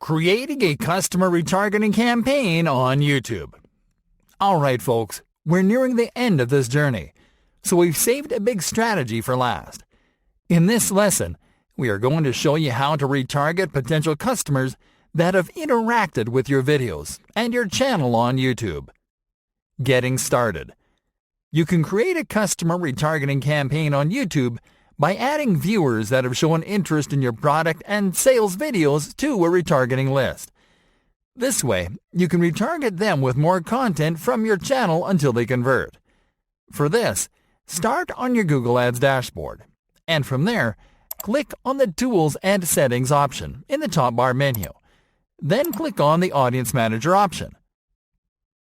Creating a customer retargeting campaign on YouTube. Alright folks, we're nearing the end of this journey, so we've saved a big strategy for last. In this lesson, we are going to show you how to retarget potential customers that have interacted with your videos and your channel on YouTube. Getting started. You can create a customer retargeting campaign on YouTube by adding viewers that have shown interest in your product and sales videos to a retargeting list. This way, you can retarget them with more content from your channel until they convert. For this, start on your Google Ads dashboard, and from there, click on the Tools and Settings option in the top bar menu. Then click on the Audience Manager option.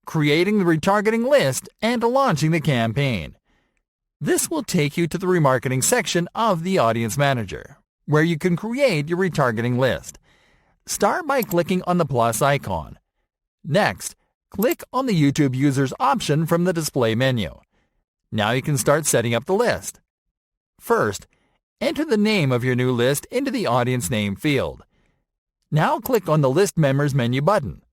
Creating the retargeting list and launching the campaign. This will take you to the remarketing section of the Audience Manager, where you can create your retargeting list. Start by clicking on the plus icon. Next, click on the YouTube Users option from the display menu. Now you can start setting up the list. First, enter the name of your new list into the Audience Name field. Now click on the List Members menu button.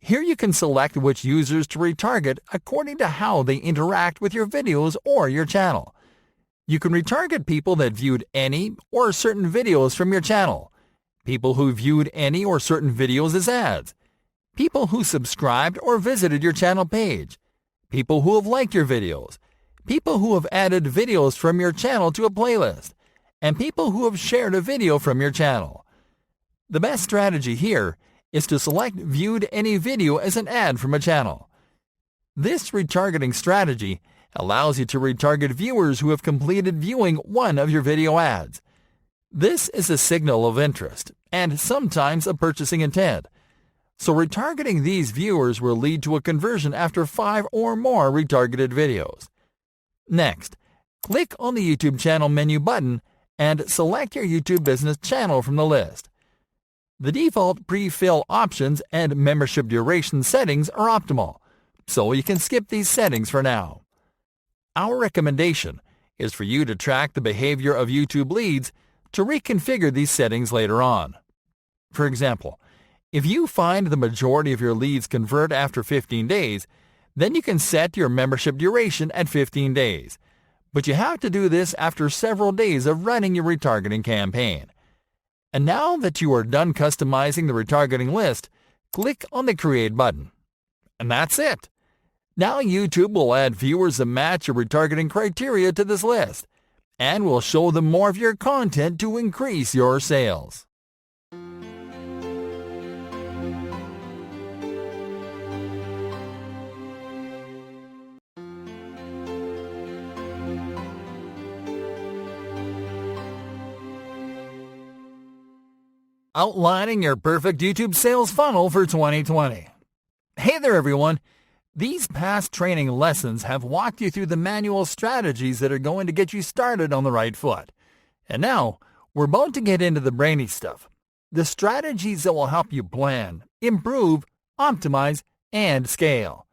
Here you can select which users to retarget according to how they interact with your videos or your channel. You can retarget people that viewed any or certain videos from your channel, people who viewed any or certain videos as ads, people who subscribed or visited your channel page, people who have liked your videos, people who have added videos from your channel to a playlist, and people who have shared a video from your channel. The best strategy here is to select Viewed Any Video as an ad from a channel. This retargeting strategy allows you to retarget viewers who have completed viewing one of your video ads. This is a signal of interest and sometimes a purchasing intent. So retargeting these viewers will lead to a conversion after 5 or more retargeted videos. Next, click on the YouTube channel menu button and select your YouTube business channel from the list. The default pre-fill options and membership duration settings are optimal, so you can skip these settings for now. Our recommendation is for you to track the behavior of YouTube leads to reconfigure these settings later on. For example, if you find the majority of your leads convert after 15 days, then you can set your membership duration at 15 days. But you have to do this after several days of running your retargeting campaign. And now that you are done customizing the retargeting list, click on the Create button. And that's it. Now YouTube will add viewers that match your retargeting criteria to this list, and will show them more of your content to increase your sales. Outlining your perfect YouTube sales funnel for 2020. Hey there everyone! These past training lessons have walked you through the manual strategies that are going to get you started on the right foot. And now, we're about to get into the brainy stuff. The strategies that will help you plan, improve, optimize, and scale.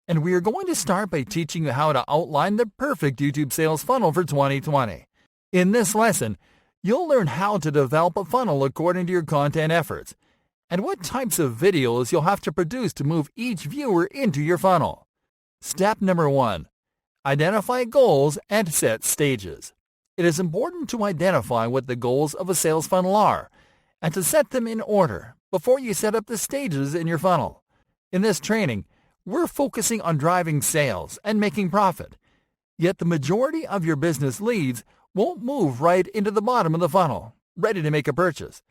And we are going to start by teaching you how to outline the perfect YouTube sales funnel for 2020. In this lesson, you'll learn how to develop a funnel according to your content efforts, and what types of videos you'll have to produce to move each viewer into your funnel. Step number 1. Identify goals and set stages. It is important to identify what the goals of a sales funnel are, and to set them in order before you set up the stages in your funnel. In this training, we're focusing on driving sales and making profit, yet the majority of your business leads won't move right into the bottom of the funnel, ready to make a purchase.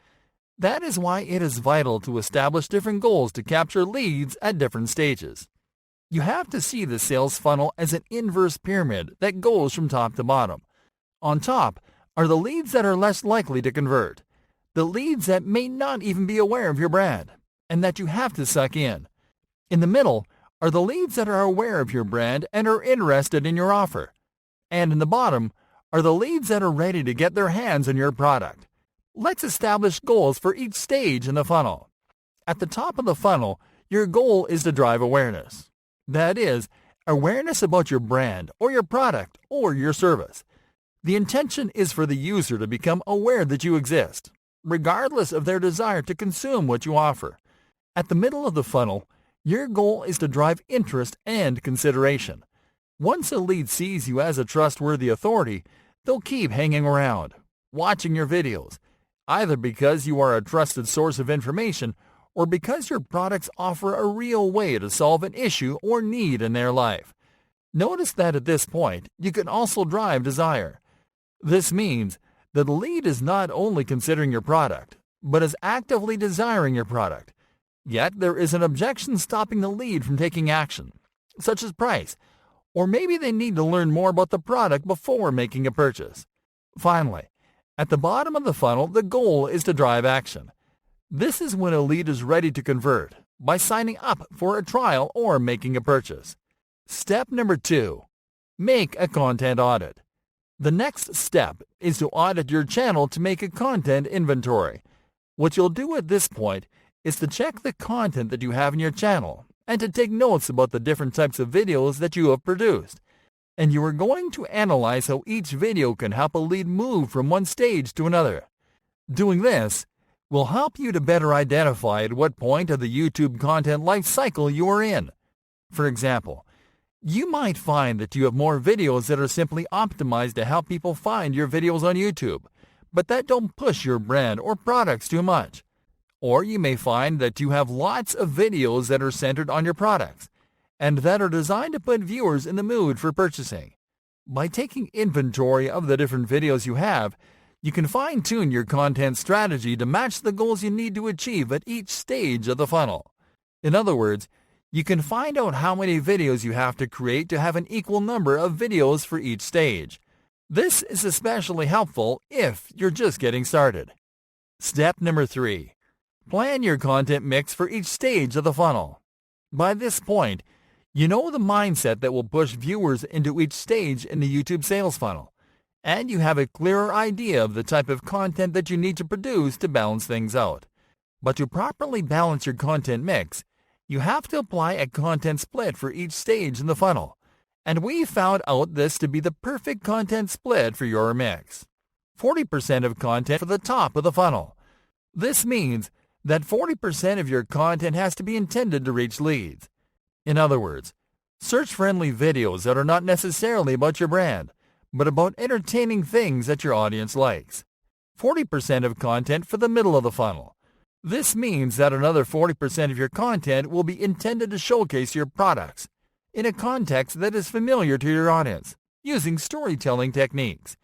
That is why it is vital to establish different goals to capture leads at different stages. You have to see the sales funnel as an inverse pyramid that goes from top to bottom. On top are the leads that are less likely to convert, the leads that may not even be aware of your brand, and that you have to suck in. In the middle are the leads that are aware of your brand and are interested in your offer. And in the bottom are the leads that are ready to get their hands on your product. Let's establish goals for each stage in the funnel. At the top of the funnel, your goal is to drive awareness. That is, awareness about your brand or your product or your service. The intention is for the user to become aware that you exist, regardless of their desire to consume what you offer. At the middle of the funnel, your goal is to drive interest and consideration. Once a lead sees you as a trustworthy authority, they'll keep hanging around, watching your videos, either because you are a trusted source of information or because your products offer a real way to solve an issue or need in their life. Notice that at this point, you can also drive desire. This means that the lead is not only considering your product, but is actively desiring your product. Yet there is an objection stopping the lead from taking action, such as price, or maybe they need to learn more about the product before making a purchase. Finally, at the bottom of the funnel, the goal is to drive action. This is when a lead is ready to convert by signing up for a trial or making a purchase. Step number 2. Make a content audit. The next step is to audit your channel to make a content inventory. What you'll do at this point is to check the content that you have in your channel and to take notes about the different types of videos that you have produced. And you are going to analyze how each video can help a lead move from one stage to another. Doing this will help you to better identify at what point of the YouTube content life cycle you are in. For example, you might find that you have more videos that are simply optimized to help people find your videos on YouTube, but that don't push your brand or products too much. Or you may find that you have lots of videos that are centered on your products and that are designed to put viewers in the mood for purchasing. By taking inventory of the different videos you have, you can fine-tune your content strategy to match the goals you need to achieve at each stage of the funnel. In other words, you can find out how many videos you have to create to have an equal number of videos for each stage. This is especially helpful if you're just getting started. Step number 3. Plan your content mix for each stage of the funnel. By this point, you know the mindset that will push viewers into each stage in the YouTube sales funnel, and you have a clearer idea of the type of content that you need to produce to balance things out. But to properly balance your content mix, you have to apply a content split for each stage in the funnel, and we found out this to be the perfect content split for your mix. 40% of content for the top of the funnel. This means that 40% of your content has to be intended to reach leads. In other words, search-friendly videos that are not necessarily about your brand, but about entertaining things that your audience likes. 40% of content for the middle of the funnel. This means that another 40% of your content will be intended to showcase your products in a context that is familiar to your audience, using storytelling techniques.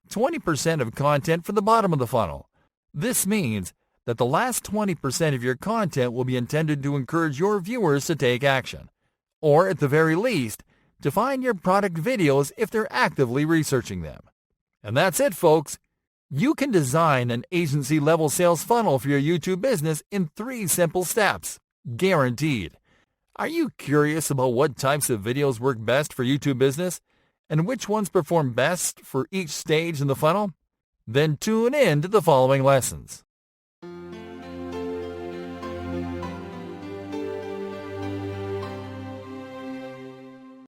20% of content for the bottom of the funnel. This means that the last 20% of your content will be intended to encourage your viewers to take action, or at the very least, to find your product videos if they're actively researching them. And that's it, folks. You can design an agency-level sales funnel for your YouTube business in 3 simple steps, guaranteed. Are you curious about what types of videos work best for YouTube business and which ones perform best for each stage in the funnel? Then tune in to the following lessons.